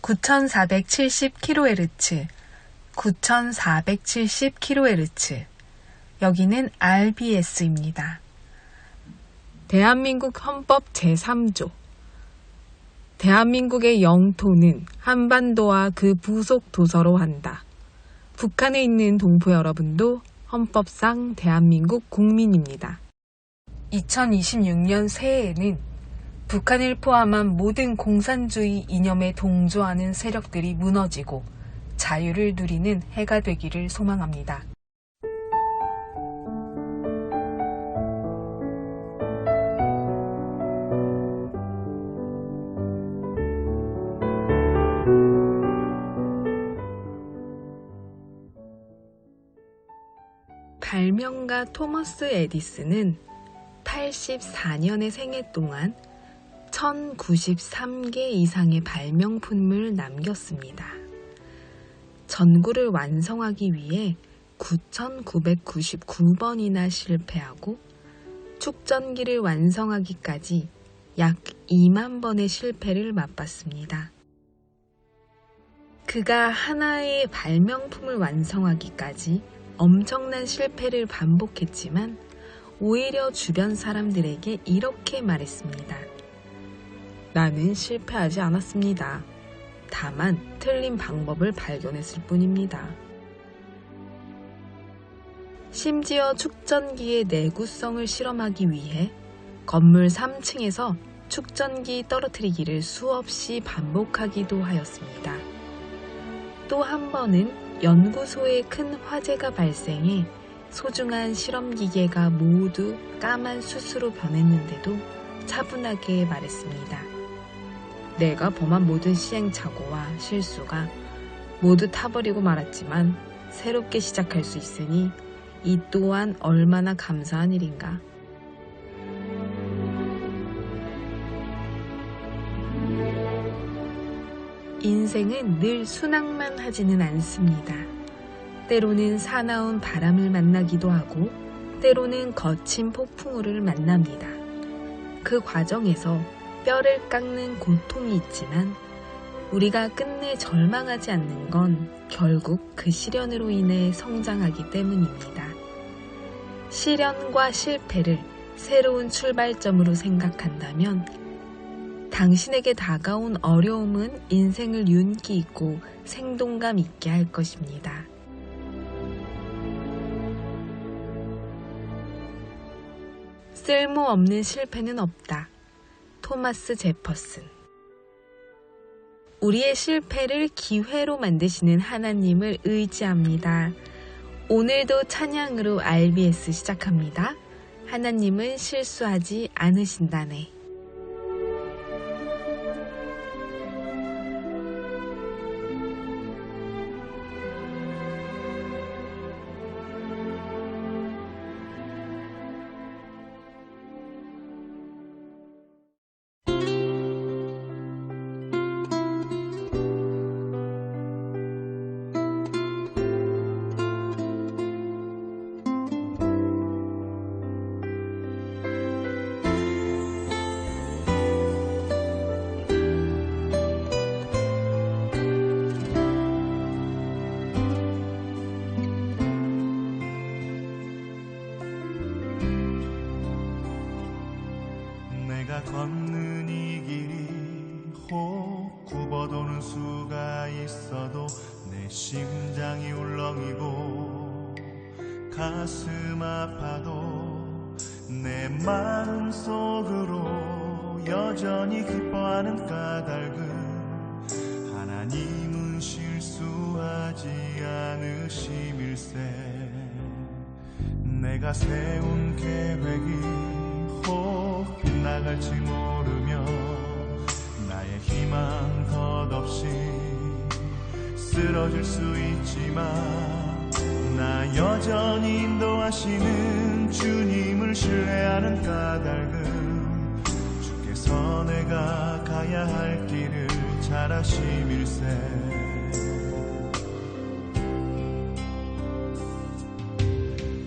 9470kHz, 9470kHz. 여기는 RBS입니다. 대한민국 헌법 제3조. 대한민국의 영토는 한반도와 그 부속 도서로 한다. 북한에 있는 동포 여러분도 헌법상 대한민국 국민입니다. 2026년 새해에는 북한을 포함한 모든 공산주의 이념에 동조하는 세력들이 무너지고 자유를 누리는 해가 되기를 소망합니다. 발명가 토머스 에디슨은 84년의 생애 동안 1093개 이상의 발명품을 남겼습니다. 전구를 완성하기 위해 9,999번이나 실패하고 축전기를 완성하기까지 약 2만 번의 실패를 맛봤습니다. 그가 하나의 발명품을 완성하기까지 엄청난 실패를 반복했지만 오히려 주변 사람들에게 이렇게 말했습니다. 나는 실패하지 않았습니다. 다만 틀린 방법을 발견했을 뿐입니다. 심지어 축전기의 내구성을 실험하기 위해 건물 3층에서 축전기 떨어뜨리기를 수없이 반복하기도 하였습니다. 또 한 번은 연구소에 큰 화재가 발생해 소중한 실험기계가 모두 까만 숯으로 변했는데도 차분하게 말했습니다. 내가 범한 모든 시행착오와 실수가 모두 타버리고 말았지만 새롭게 시작할 수 있으니 이 또한 얼마나 감사한 일인가. 인생은 늘 순항만 하지는 않습니다. 때로는 사나운 바람을 만나기도 하고 때로는 거친 폭풍우를 만납니다. 그 과정에서 뼈를 깎는 고통이 있지만 우리가 끝내 절망하지 않는 건 결국 그 시련으로 인해 성장하기 때문입니다. 시련과 실패를 새로운 출발점으로 생각한다면 당신에게 다가온 어려움은 인생을 윤기 있고 생동감 있게 할 것입니다. 쓸모없는 실패는 없다. 토마스 제퍼슨. 우리의 실패를 기회로 만드시는 하나님을 의지합니다. 오늘도 찬양으로 RBS 시작합니다. 하나님은 실수하지 않으신다네. 내가 걷는 이 길이 혹 굽어도는 수가 있어도 내 심장이 울렁이고 가슴 아파도 내 마음 속으로 여전히 기뻐하는 까닭은 하나님은 실수하지 않으심일세. 내가 세운 계획이 혹 빗나갈지 모르며 나의 희망 덧없이 쓰러질 수 있지만 나 여전히 인도하시는 주님을 신뢰하는 까닭은 주께서 내가 가야 할 길을 잘 아심일세.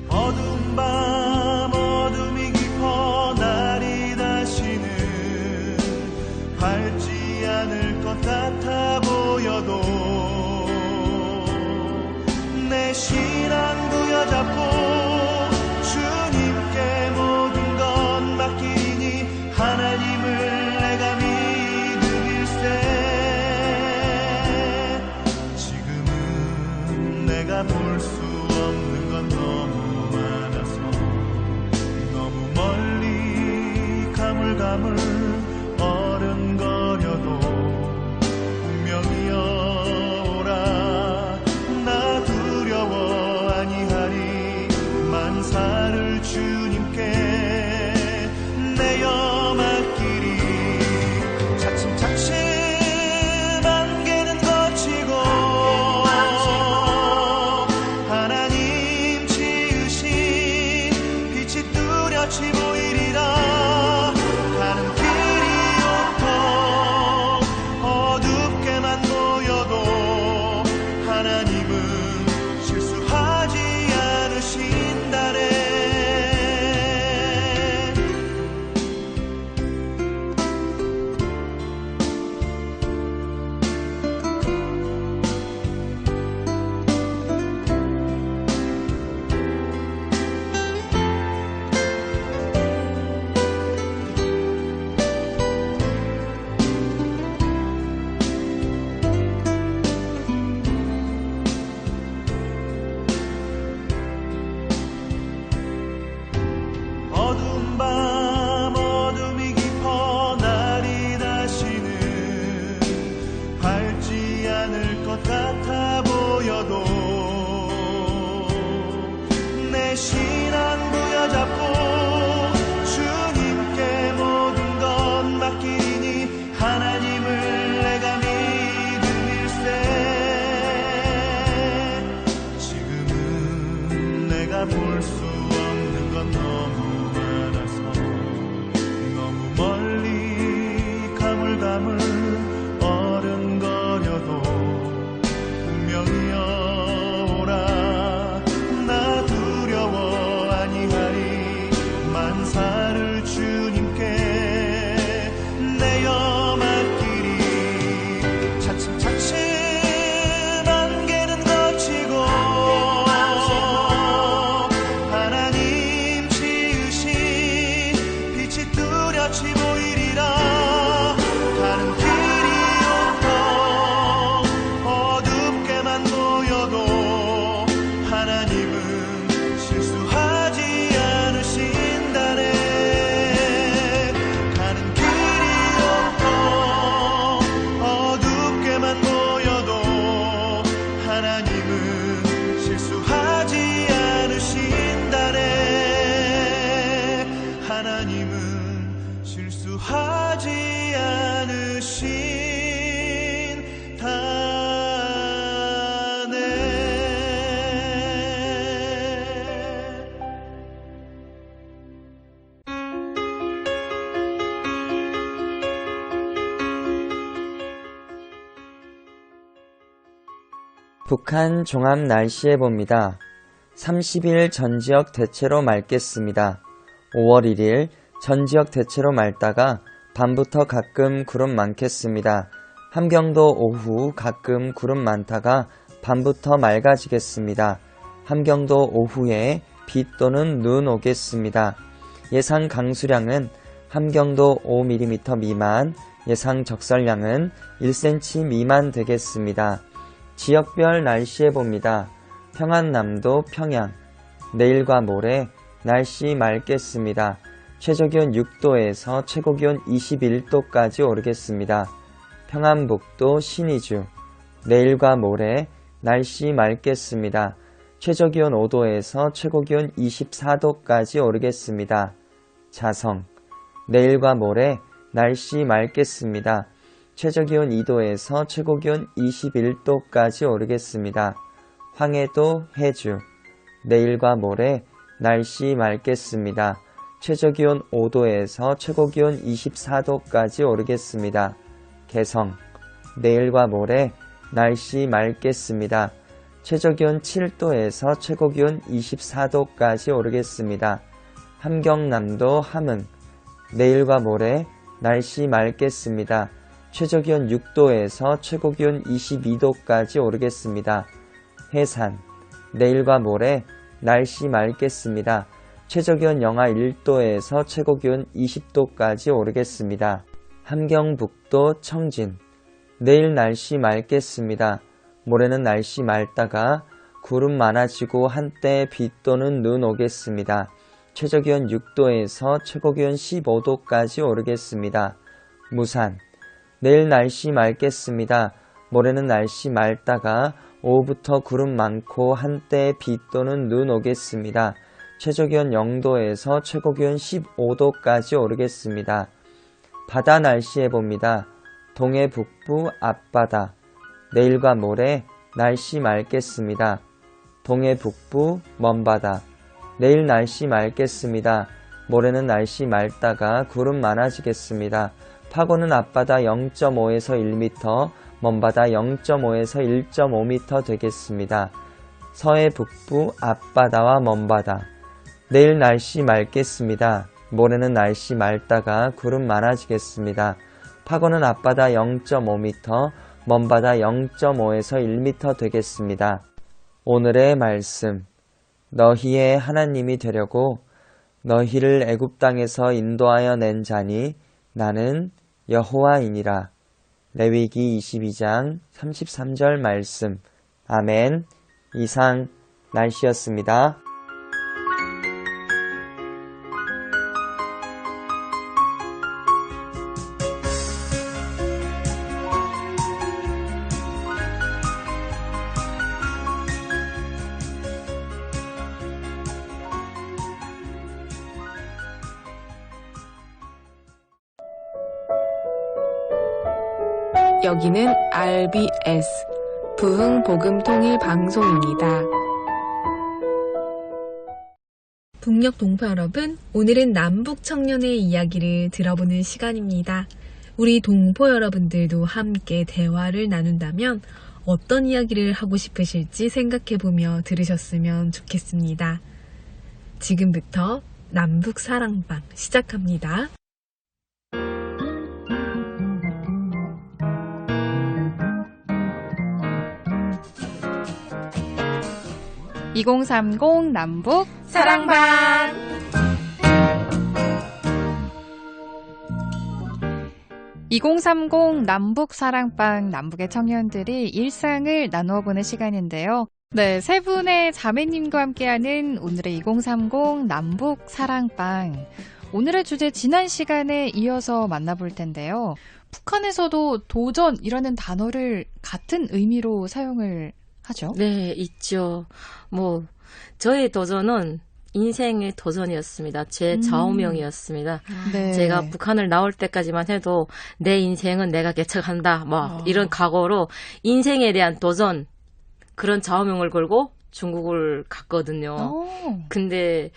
어두운 밤 어둠이 깊어 날이 다시는 밝지 않을 것 같아 보여도 내 신앙 부여잡고 주님께 모든 것 맡기니 하나님을 내가 믿음일세. 지금은 내가 볼 수 없는 건 너무 많아서 너무 멀리 가물가물 어른거려도 분명히여 오라 나 두려워 아니하리. 만사를 주님께 내어 맡기리. 차츰차츰 안개는 거치고 하나님 지으신 빛이 뚜렷이 보이리라. 가는 길이 온통 어둡게만 보여도 하나님은 실수하지 않으신다네. 어두운 밤 어둠이 깊어 날이 다시는 밝지 않을 것 같아 보여도 내 신앙 부여잡고 주님께 모든 것 맡기니 하나님을 내가 믿음일세. 지금은 내가 볼 수 없는 건 너무 많아서 너무 멀리 가물가물 어른거려도 분명히여 오라 나 두려워 아니하리. 만사를 주님께 내어 맡기리. 차츰차츰 안개는 거치고 하나님 지으신 빛이 뚜렷이 보이리라. 가는 길이 온통 어둡게만 보여도 하나님은 실수하지 않으신다네. 가는 길이 온통 어둡게만 보여도 하나님은 실수하지 않으신다네. 하나님은 실수하지 않으신다네. 북한 종합 날씨예보입니다. 30일 전지역 대체로 맑겠습니다. 5월 1일 전지역 대체로 맑다가 밤부터 가끔 구름 많겠습니다. 함경도 오후 가끔 구름 많다가 밤부터 맑아지겠습니다. 함경도 오후에 비 또는 눈 오겠습니다. 예상 강수량은 함경도 5mm 미만, 예상 적설량은 1cm 미만 되겠습니다. 지역별 날씨예보입니다. 평안남도 평양, 내일과 모레 날씨 맑겠습니다. 최저기온 6도에서 최고기온 21도까지 오르겠습니다. 평안북도 신의주, 내일과 모레 날씨 맑겠습니다. 최저기온 5도에서 최고기온 24도까지 오르겠습니다. 자성, 내일과 모레 날씨 맑겠습니다. 최저기온 2도에서 최고기온 21도까지 오르겠습니다. 황해도 해주, 내일과 모레 날씨 맑겠습니다. 최저기온 5도에서 최고기온 24도까지 오르겠습니다. 개성, 내일과 모레 날씨 맑겠습니다. 최저기온 7도에서 최고기온 24도까지 오르겠습니다. 함경남도 함흥, 내일과 모레 날씨 맑겠습니다. 최저기온 6도에서 최고기온 22도까지 오르겠습니다. 해산, 내일과 모레 날씨 맑겠습니다. 최저기온 영하 1도에서 최고기온 20도까지 오르겠습니다. 함경북도 청진, 내일 날씨 맑겠습니다. 모레는 날씨 맑다가 구름 많아지고 한때 비 또는 눈 오겠습니다. 최저기온 6도에서 최고기온 15도까지 오르겠습니다. 무산, 내일 날씨 맑겠습니다. 모레는 날씨 맑다가 오후부터 구름 많고 한때 비 또는 눈 오겠습니다. 최저기온 0도에서 최고기온 15도까지 오르겠습니다. 바다 날씨 해봅니다. 동해 북부 앞바다, 내일과 모레 날씨 맑겠습니다. 동해 북부 먼바다, 내일 날씨 맑겠습니다. 모레는 날씨 맑다가 구름 많아지겠습니다. 파고는 앞바다 0.5에서 1m, 먼바다 0.5에서 1.5m 되겠습니다. 서해 북부 앞바다와 먼바다, 내일 날씨 맑겠습니다. 모레는 날씨 맑다가 구름 많아지겠습니다. 파고는 앞바다 0.5m, 먼바다 0.5에서 1m 되겠습니다. 오늘의 말씀, 너희의 하나님이 되려고 너희를 애굽 땅에서 인도하여 낸 자니 나는 여호와이니라. 레위기 22장 33절 말씀. 아멘. 이상 날씨였습니다. 여기는 RBS 부흥복음통일방송입니다. 북녘 동포 여러분, 오늘은 남북 청년의 이야기를 들어보는 시간입니다. 우리 동포 여러분들도 함께 대화를 나눈다면 어떤 이야기를 하고 싶으실지 생각해보며 들으셨으면 좋겠습니다. 지금부터 남북 사랑방 시작합니다. 2030 남북 사랑방. (2030) 남북 사랑방, 남북의 청년들이 일상을 나누어보는 시간인데요. 네, 세 분의 자매님과 함께하는 오늘의 2030 남북 사랑방. 오늘의 주제 지난 시간에 이어서 만나볼 텐데요. 북한에서도 도전이라는 단어를 같은 의미로 사용을 하죠? 네, 있죠. 저의 도전은 인생의 도전이었습니다. 제 좌우명이었습니다. 네. 제가 북한을 나올 때까지만 해도 내 인생은 내가 개척한다. 이런 각오로 인생에 대한 도전, 그런 좌우명을 걸고 중국을 갔거든요. 근데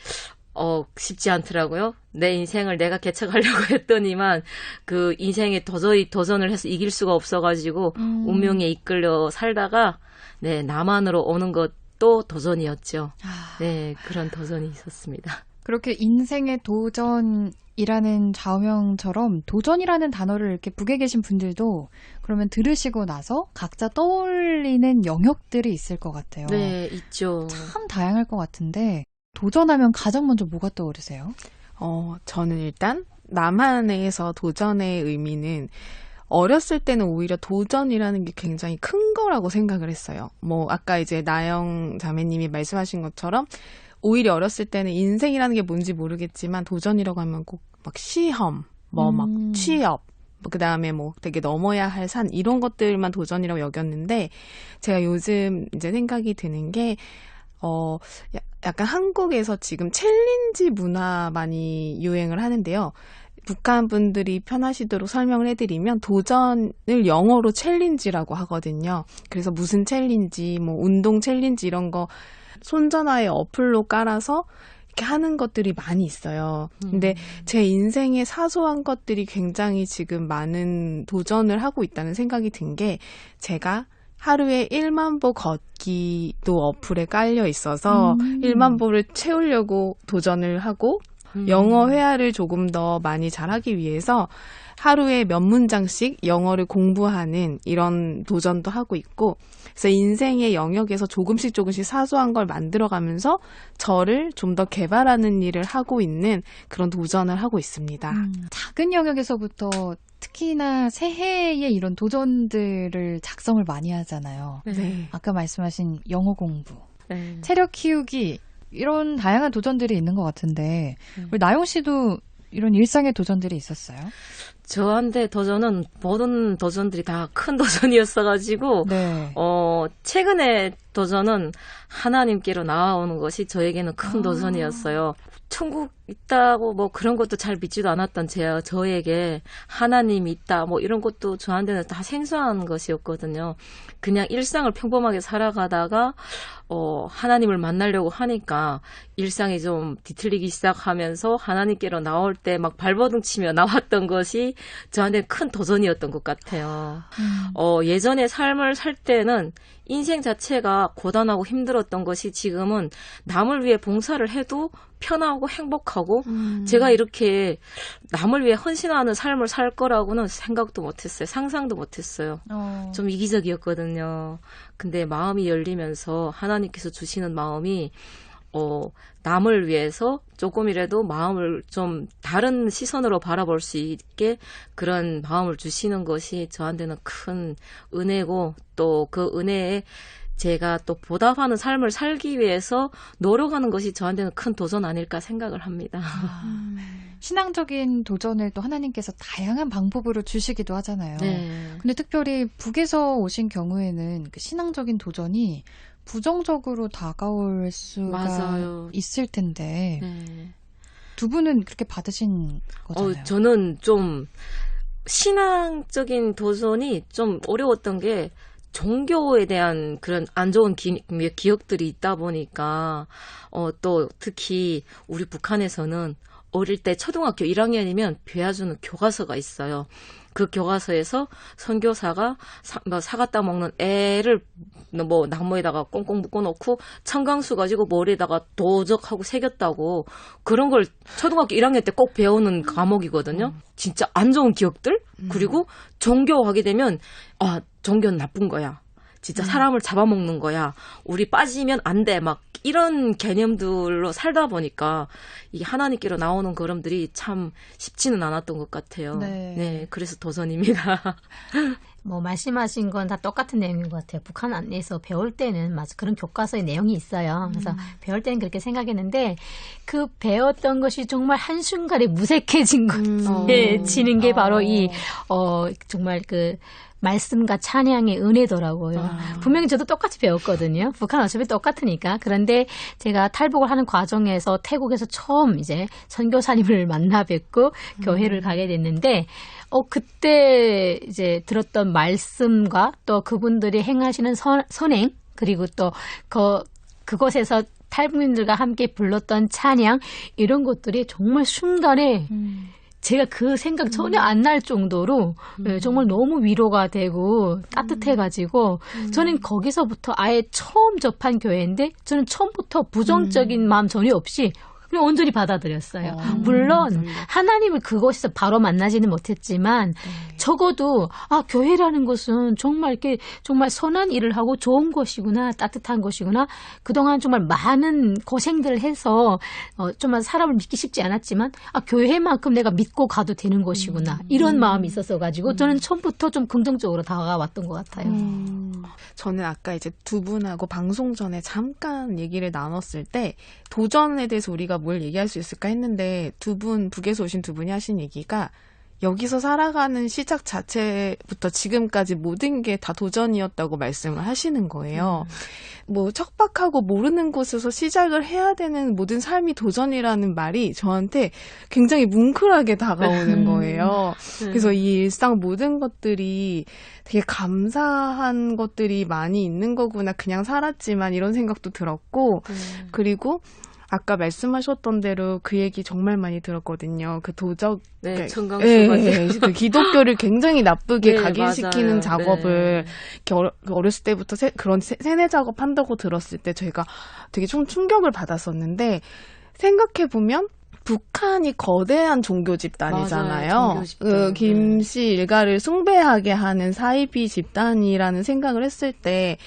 쉽지 않더라고요. 내 인생을 내가 개척하려고 했더니만 그 인생에 도저히 도전을 해서 이길 수가 없어가지고 운명에 이끌려 살다가 남한으로 오는 것도 도전이었죠. 네, 그런 도전이 있었습니다. 그렇게 인생의 도전이라는 좌우명처럼 도전이라는 단어를 이렇게 북에 계신 분들도 그러면 들으시고 나서 각자 떠올리는 영역들이 있을 것 같아요. 네, 있죠. 참 다양할 것 같은데 도전하면 가장 먼저 뭐가 떠오르세요? 저는 일단 남한에서 도전의 의미는 어렸을 때는 오히려 도전이라는 게 굉장히 큰 거라고 생각을 했어요. 아까 이제 나영 자매님이 말씀하신 것처럼 오히려 어렸을 때는 인생이라는 게 뭔지 모르겠지만 도전이라고 하면 꼭 막 시험, 막 취업, 그 다음에 되게 넘어야 할 산 이런 것들만 도전이라고 여겼는데 제가 요즘 이제 생각이 드는 게 약간 한국에서 지금 챌린지 문화 많이 유행을 하는데요. 북한 분들이 편하시도록 설명을 해드리면 도전을 영어로 챌린지라고 하거든요. 그래서 무슨 챌린지, 운동 챌린지 이런 거 손전화에 어플로 깔아서 이렇게 하는 것들이 많이 있어요. 근데 제 인생의 사소한 것들이 굉장히 지금 많은 도전을 하고 있다는 생각이 든 게 제가 하루에 1만 보 걷기도 어플에 깔려 있어서 1만 보를 채우려고 도전을 하고 영어 회화를 조금 더 많이 잘하기 위해서 하루에 몇 문장씩 영어를 공부하는 이런 도전도 하고 있고, 그래서 인생의 영역에서 조금씩 사소한 걸 만들어가면서 저를 좀 더 개발하는 일을 하고 있는 그런 도전을 하고 있습니다. 작은 영역에서부터 특히나 새해에 이런 도전들을 작성을 많이 하잖아요. 네. 아까 말씀하신 영어 공부, 네. 체력 키우기, 이런 다양한 도전들이 있는 것 같은데 우리 나영 씨도 이런 일상의 도전들이 있었어요? 저한테 도전은 모든 도전들이 다 큰 도전이었어가지고 네. 최근에 도전은 하나님께로 나아오는 것이 저에게는 큰 도전이었어요. 천국 있다고 뭐 그런 것도 잘 믿지도 않았던 저에게 하나님이 있다 뭐 이런 것도 저한테는 다 생소한 것이었거든요. 그냥 일상을 평범하게 살아가다가 하나님을 만나려고 하니까 일상이 좀 뒤틀리기 시작하면서 하나님께로 나올 때 막 발버둥 치며 나왔던 것이 저한테는 큰 도전이었던 것 같아요. 예전에 삶을 살 때는 인생 자체가 고단하고 힘들었던 것이 지금은 남을 위해 봉사를 해도 편하고 행복하고 제가 이렇게 남을 위해 헌신하는 삶을 살 거라고는 생각도 못했어요. 상상도 못했어요. 좀 이기적이었거든요. 근데 마음이 열리면서 하나님께서 주시는 마음이 남을 위해서 조금이라도 마음을 좀 다른 시선으로 바라볼 수 있게 그런 마음을 주시는 것이 저한테는 큰 은혜고 또 그 은혜에 제가 또 보답하는 삶을 살기 위해서 노력하는 것이 저한테는 큰 도전 아닐까 생각을 합니다. 신앙적인 도전을 또 하나님께서 다양한 방법으로 주시기도 하잖아요. 네. 근데 특별히 북에서 오신 경우에는 그 신앙적인 도전이 부정적으로 다가올 수가 맞아요. 있을 텐데 네. 두 분은 그렇게 받으신 거잖아요. 저는 좀 신앙적인 도전이 좀 어려웠던 게 종교에 대한 그런 안 좋은 기억들이 있다 보니까 또 특히 우리 북한에서는 어릴 때 초등학교 1학년이면 배워주는 교과서가 있어요. 그 교과서에서 선교사가 사과 따먹는 애를 뭐 나무에다가 꽁꽁 묶어놓고 청강수 가지고 머리에다가 도적하고 새겼다고 그런 걸 초등학교 1학년 때 꼭 배우는 과목이거든요. 진짜 안 좋은 기억들? 그리고 종교하게 되면 종교는 나쁜 거야. 진짜 사람을 잡아먹는 거야. 우리 빠지면 안 돼. 막 이런 개념들로 살다 보니까 이게 하나님께로 나오는 걸음들이 참 쉽지는 않았던 것 같아요. 네, 그래서 도전입니다. 뭐 말씀하신 건 다 똑같은 내용인 것 같아요. 북한 안에서 배울 때는 맞아 그런 교과서의 내용이 있어요. 그래서 배울 때는 그렇게 생각했는데 그 배웠던 것이 정말 한순간에 무색해진 지는 게 바로 이 정말 그 말씀과 찬양의 은혜더라고요. 분명히 저도 똑같이 배웠거든요. 북한 어차피 똑같으니까. 그런데 제가 탈북을 하는 과정에서 태국에서 처음 이제 선교사님을 만나 뵙고 교회를 가게 됐는데 그때 이제 들었던 말씀과 또 그분들이 행하시는 선행 그리고 또 그곳에서 탈북민들과 함께 불렀던 찬양 이런 것들이 정말 순간에 제가 그 생각 전혀 안 날 정도로 정말 너무 위로가 되고 따뜻해가지고 저는 거기서부터 아예 처음 접한 교회인데 저는 처음부터 부정적인 마음 전혀 없이 그냥 온전히 받아들였어요. 물론 하나님을 그곳에서 바로 만나지는 못했지만 적어도 교회라는 것은 정말 이렇게 정말 선한 일을 하고 좋은 것이구나, 따뜻한 것이구나. 그동안 정말 많은 고생들을 해서 정말 사람을 믿기 쉽지 않았지만 교회만큼 내가 믿고 가도 되는 것이구나. 이런 마음이 있었어 가지고 저는 처음부터 좀 긍정적으로 다가왔던 것 같아요. 저는 아까 이제 두 분하고 방송 전에 잠깐 얘기를 나눴을 때 도전에 대해서 우리가 뭘 얘기할 수 있을까 했는데 북에서 오신 두 분이 하신 얘기가 여기서 살아가는 시작 자체부터 지금까지 모든 게 다 도전이었다고 말씀을 하시는 거예요. 뭐 척박하고 모르는 곳에서 시작을 해야 되는 모든 삶이 도전이라는 말이 저한테 굉장히 뭉클하게 다가오는 거예요. 그래서 이 일상 모든 것들이 되게 감사한 것들이 많이 있는 거구나. 그냥 살았지만 이런 생각도 들었고 그리고 아까 말씀하셨던 대로 그 얘기 정말 많이 들었거든요. 그 도적, 네, 청강수 그 기독교를 굉장히 나쁘게 네, 각인시키는 맞아요. 작업을 어렸을 때부터 그런 세뇌 작업 한다고 들었을 때 저희가 되게 좀 충격을 받았었는데 생각해 보면 북한이 거대한 종교 집단이잖아요. 맞아요, 종교 집단. 그 김씨 일가를 숭배하게 하는 사이비 집단이라는 생각을 했을 때,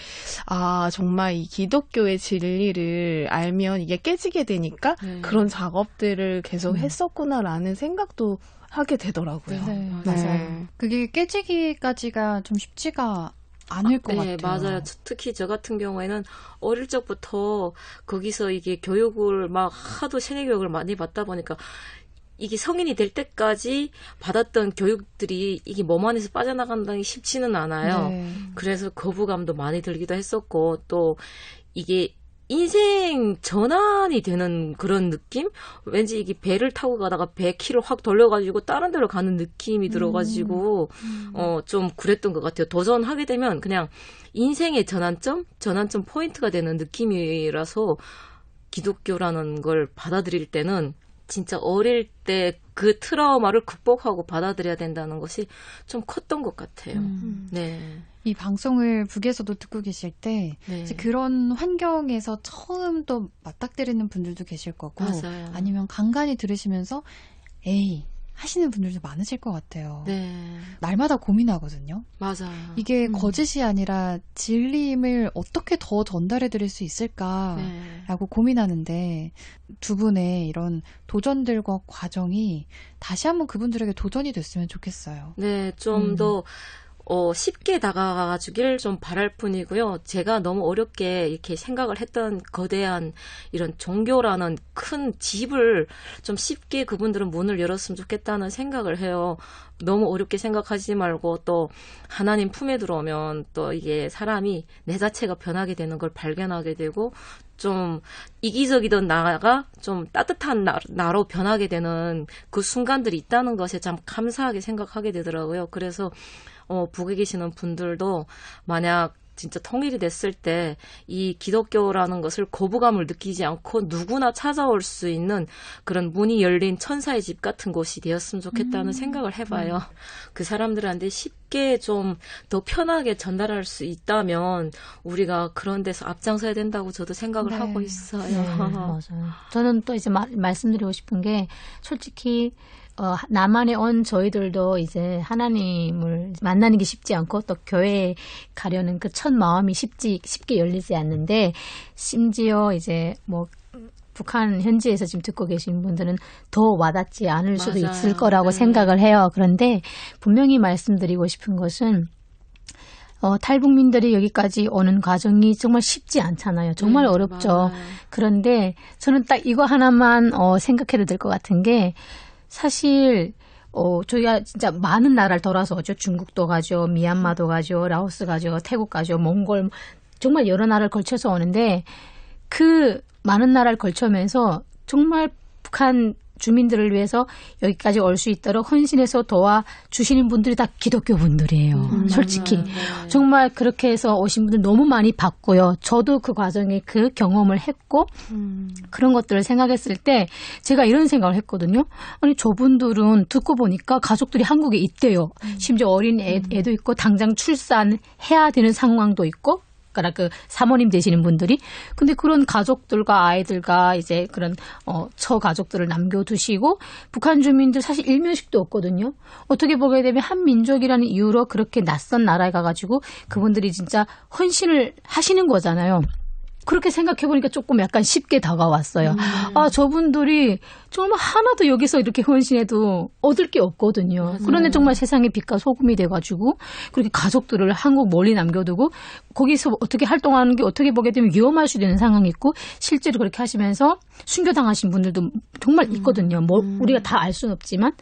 아, 정말 이 기독교의 진리를 알면 이게 깨지게 되니까 네. 그런 작업들을 계속 했었구나라는 생각도 하게 되더라고요. 네, 네. 맞아요. 그게 깨지기까지가 좀 쉽지가 않을 것 네, 같아요. 맞아요. 특히 저 같은 경우에는 어릴 적부터 거기서 이게 교육을 막 하도 세뇌 교육을 많이 받다 보니까 이게 성인이 될 때까지 받았던 교육들이 이게 몸 안에서 빠져나간다는 게 쉽지는 않아요. 네. 그래서 거부감도 많이 들기도 했었고, 또 이게 인생 전환이 되는 그런 느낌? 왠지 이게 배를 타고 가다가 배 키를 확 돌려가지고 다른 데로 가는 느낌이 들어가지고, 좀 그랬던 것 같아요. 도전하게 되면 그냥 인생의 전환점 포인트가 되는 느낌이라서 기독교라는 걸 받아들일 때는 진짜 어릴 때 그 트라우마를 극복하고 받아들여야 된다는 것이 좀 컸던 것 같아요. 네. 이 방송을 북에서도 듣고 계실 때 네. 이제 그런 환경에서 처음 또 맞닥뜨리는 분들도 계실 거고 맞아요. 아니면 간간히 들으시면서 에이 하시는 분들도 많으실 것 같아요. 네. 날마다 고민하거든요. 맞아요. 이게 거짓이 아니라 진리임을 어떻게 더 전달해 드릴 수 있을까라고 네. 고민하는데 두 분의 이런 도전들과 과정이 다시 한번 그분들에게 도전이 됐으면 좋겠어요. 네, 좀 더 쉽게 다가가주길 좀 바랄 뿐이고요. 제가 너무 어렵게 이렇게 생각을 했던 거대한 이런 종교라는 큰 집을 좀 쉽게 그분들은 문을 열었으면 좋겠다는 생각을 해요. 너무 어렵게 생각하지 말고 또 하나님 품에 들어오면 또 이게 사람이 내 자체가 변하게 되는 걸 발견하게 되고 좀 이기적이던 나가 좀 따뜻한 나로 변하게 되는 그 순간들이 있다는 것에 참 감사하게 생각하게 되더라고요. 그래서 북에 계시는 분들도 만약 진짜 통일이 됐을 때 이 기독교라는 것을 거부감을 느끼지 않고 누구나 찾아올 수 있는 그런 문이 열린 천사의 집 같은 곳이 되었으면 좋겠다는 생각을 해봐요. 그 사람들한테 쉽게 좀 더 편하게 전달할 수 있다면 우리가 그런 데서 앞장서야 된다고 저도 생각을 네. 하고 있어요. 네, 맞아요. 저는 또 이제 말씀드리고 싶은 게 솔직히 남한에 온 저희들도 이제 하나님을 만나는 게 쉽지 않고 또 교회에 가려는 그 첫 마음이 쉽게 열리지 않는데 심지어 이제 뭐 북한 현지에서 지금 듣고 계신 분들은 더 와닿지 않을 수도 맞아요. 있을 거라고 네. 생각을 해요. 그런데 분명히 말씀드리고 싶은 것은 탈북민들이 여기까지 오는 과정이 정말 쉽지 않잖아요. 정말 어렵죠. 맞아요. 그런데 저는 딱 이거 하나만 생각해도 될 것 같은 게 사실 저희가 진짜 많은 나라를 돌아서 오죠. 중국도 가죠. 미얀마도 가죠. 라오스 가죠. 태국 가죠. 몽골 정말 여러 나라를 걸쳐서 오는데 그 많은 나라를 걸쳐면서 정말 북한 주민들을 위해서 여기까지 올 수 있도록 헌신해서 도와주시는 분들이 다 기독교 분들이에요. 솔직히. 네. 정말 그렇게 해서 오신 분들 너무 많이 봤고요. 저도 그 과정에 그 경험을 했고 그런 것들을 생각했을 때 제가 이런 생각을 했거든요. 아니 저분들은 듣고 보니까 가족들이 한국에 있대요. 심지어 어린 애도 있고 당장 출산해야 되는 상황도 있고 그 사모님 되시는 분들이 근데 그런 가족들과 아이들과 이제 그런 처가족들을 남겨두시고 북한 주민들 사실 일면식도 없거든요. 어떻게 보게 되면 한민족이라는 이유로 그렇게 낯선 나라에 가가지고 그분들이 진짜 헌신을 하시는 거잖아요. 그렇게 생각해보니까 조금 약간 쉽게 다가왔어요. 아, 저분들이 정말 하나도 여기서 이렇게 헌신해도 얻을 게 없거든요. 그런데 정말 세상의 빛과 소금이 돼가지고 그렇게 가족들을 한국 멀리 남겨두고 거기서 어떻게 활동하는 게 어떻게 보게 되면 위험할 수도 있는 상황이 있고 실제로 그렇게 하시면서 순교당하신 분들도 정말 있거든요. 뭐 우리가 다 알 수는 없지만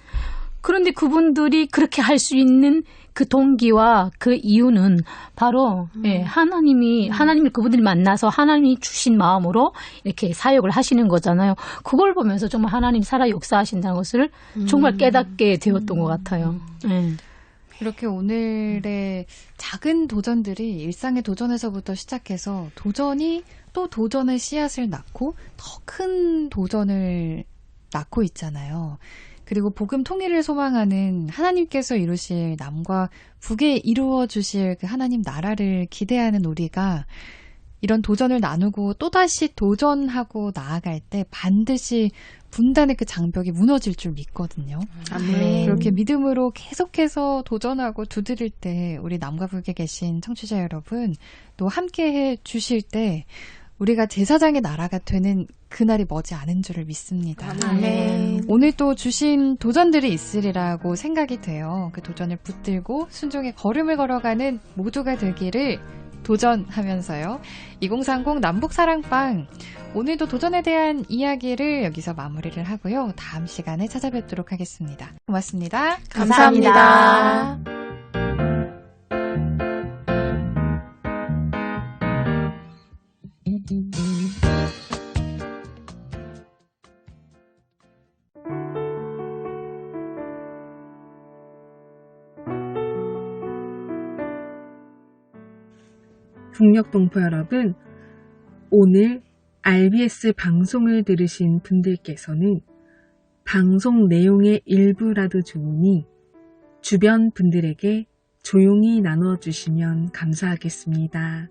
그런데 그분들이 그렇게 할 수 있는 그 동기와 그 이유는 바로 하나님을 그분들이 만나서 하나님이 주신 마음으로 이렇게 사역을 하시는 거잖아요. 그걸 보면서 정말 하나님 살아 역사하신다는 것을 정말 깨닫게 되었던 것 같아요. 네. 이렇게 오늘의 작은 도전들이 일상의 도전에서부터 시작해서 도전이 또 도전의 씨앗을 낳고 더 큰 도전을 낳고 있잖아요. 그리고 복음 통일을 소망하는 하나님께서 이루실 남과 북에 이루어 주실 그 하나님 나라를 기대하는 우리가 이런 도전을 나누고 또다시 도전하고 나아갈 때 반드시 분단의 그 장벽이 무너질 줄 믿거든요. 아멘. 그렇게 믿음으로 계속해서 도전하고 두드릴 때 우리 남과 북에 계신 청취자 여러분 또 함께해 주실 때 우리가 제사장의 나라가 되는 그날이 머지 않은 줄을 믿습니다. 아멘. 오늘 또 주신 도전들이 있으리라고 생각이 돼요. 그 도전을 붙들고 순종의 걸음을 걸어가는 모두가 되기를 도전하면서요. 2030 남북사랑방 오늘도 도전에 대한 이야기를 여기서 마무리를 하고요. 다음 시간에 찾아뵙도록 하겠습니다. 고맙습니다. 감사합니다. 북녘동포 여러분, 오늘 RBS 방송을 들으신 분들께서는 방송 내용의 일부라도 좋으니 주변 분들에게 조용히 나눠주시면 감사하겠습니다.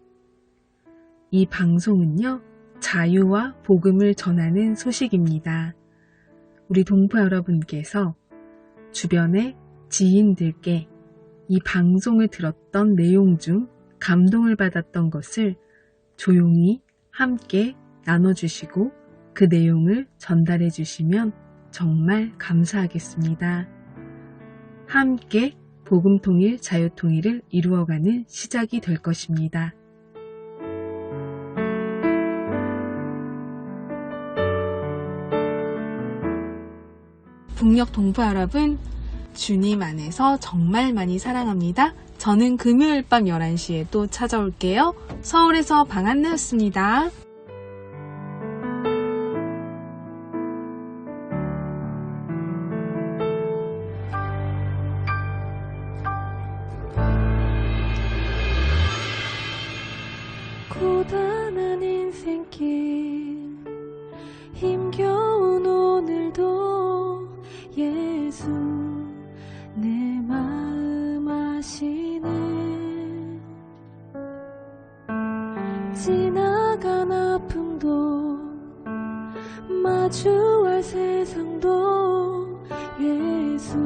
이 방송은요, 자유와 복음을 전하는 소식입니다. 우리 동포 여러분께서 주변의 지인들께 이 방송을 들었던 내용 중 감동을 받았던 것을 조용히 함께 나눠주시고 그 내용을 전달해 주시면 정말 감사하겠습니다. 함께 복음통일, 자유통일을 이루어가는 시작이 될 것입니다. 북녘 동포 여러분, 주님 안에서 정말 많이 사랑합니다. 저는 금요일 밤 11시에 또 찾아올게요. 서울에서 방한나였습니다. 고단한 인생길 힘겨운 오늘도 예수 내 마음 아시네. 지나간 아픔도 마주할 세상도 예수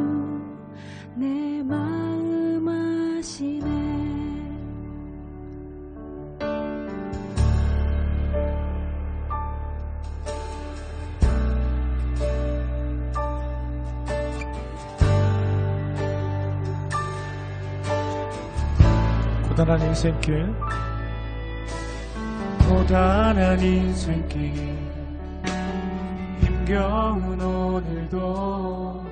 내 마음 아시네. 고단한 인생길 고단한 인생길 힘겨운 오늘도